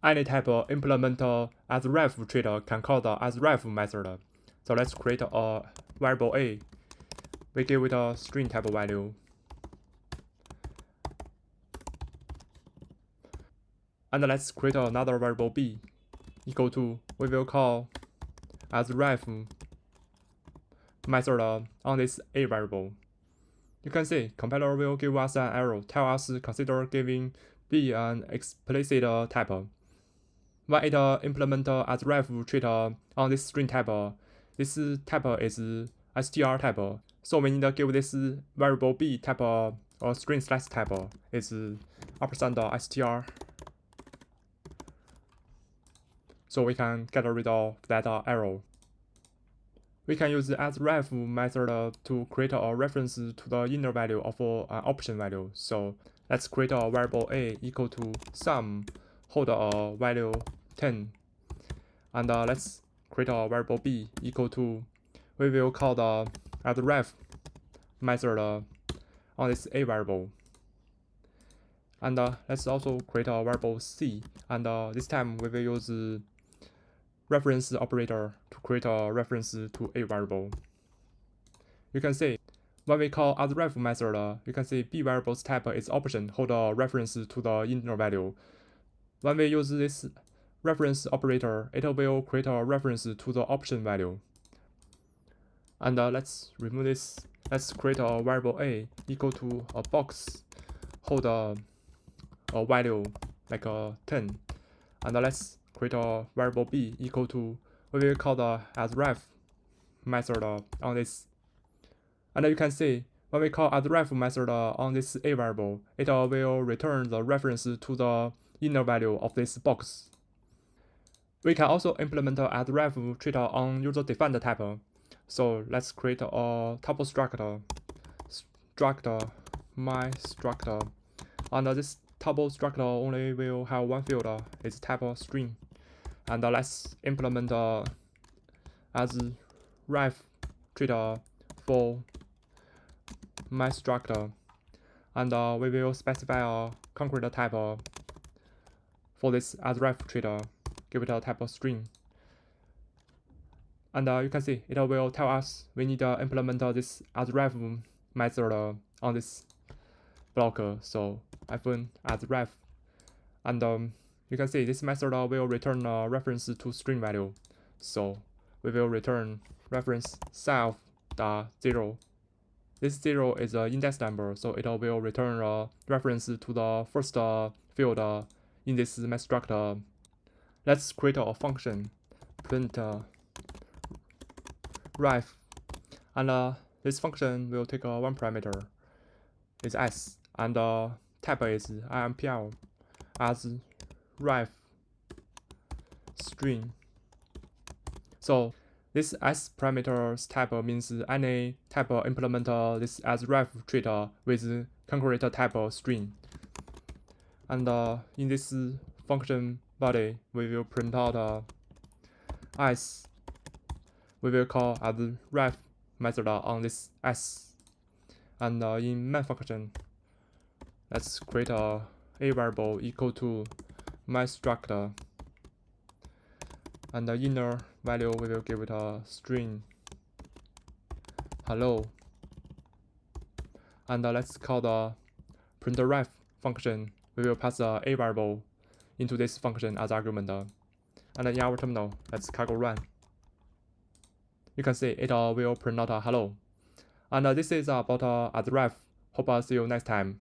any type of implement AsRef trait can call the AsRef method. So let's create a variable a. We give it a string type value. And let's create another variable b equal to, we will call AsRef method on this a variable. You can see compiler will give us an error, tell us consider giving b an explicit type. When it implement AsRef trait on this string type, this type is str type. So we need to give this variable b type or string slash type is ampersand str. So we can get rid of that error. We can use the AsRef method to create a reference to the inner value of an option value. So let's create a variable a equal to sum, hold a value 10. And let's create a variable b equal to, we will call the AsRef method on this a variable. And let's also create a variable c. And this time we will use reference operator to create a reference to a variable. You can see when we call AsRef method, you can see b variable's type is option, hold a reference to the inner value. When we use this reference operator, it will create a reference to the option value. And let's remove this. Let's create a variable a equal to a box, hold a value like 10. And let's create a variable b equal to, we will call the AsRef method on this. And you can see when we call AsRef method on this a variable, it will return the reference to the inner value of this box. We can also implement AsRef trait on user-defined type. So let's create a tuple struct my struct. And this tuple struct only will have one field, it's type string. And let's implement AsRef trait for my struct. And we will specify a concrete type for this AsRef trait. Give it a type of string. And you can see it will tell us we need to implement this AsRef method on this block. So -AsRef, and you can see this method will return a reference to string value. So we will return reference self.0. This 0 is an index number, so it will return a reference to the first field in this math struct. Let's create a function print ref, and this function will take one parameter, is s, and type is impl as ref string. So this s parameter's type means any type implement this AsRef trait with concrete type string. And in this function body, we will print out s. We will call AsRef method on this s. And in main function, let's create a variable equal to my struct. And the inner value, we will give it a string hello. And let's call the printRef function. We will pass a variable into this function as argument. And in our terminal, let's cargo run. You can see it will print out hello. And this is about AsRef. Hope I'll see you next time.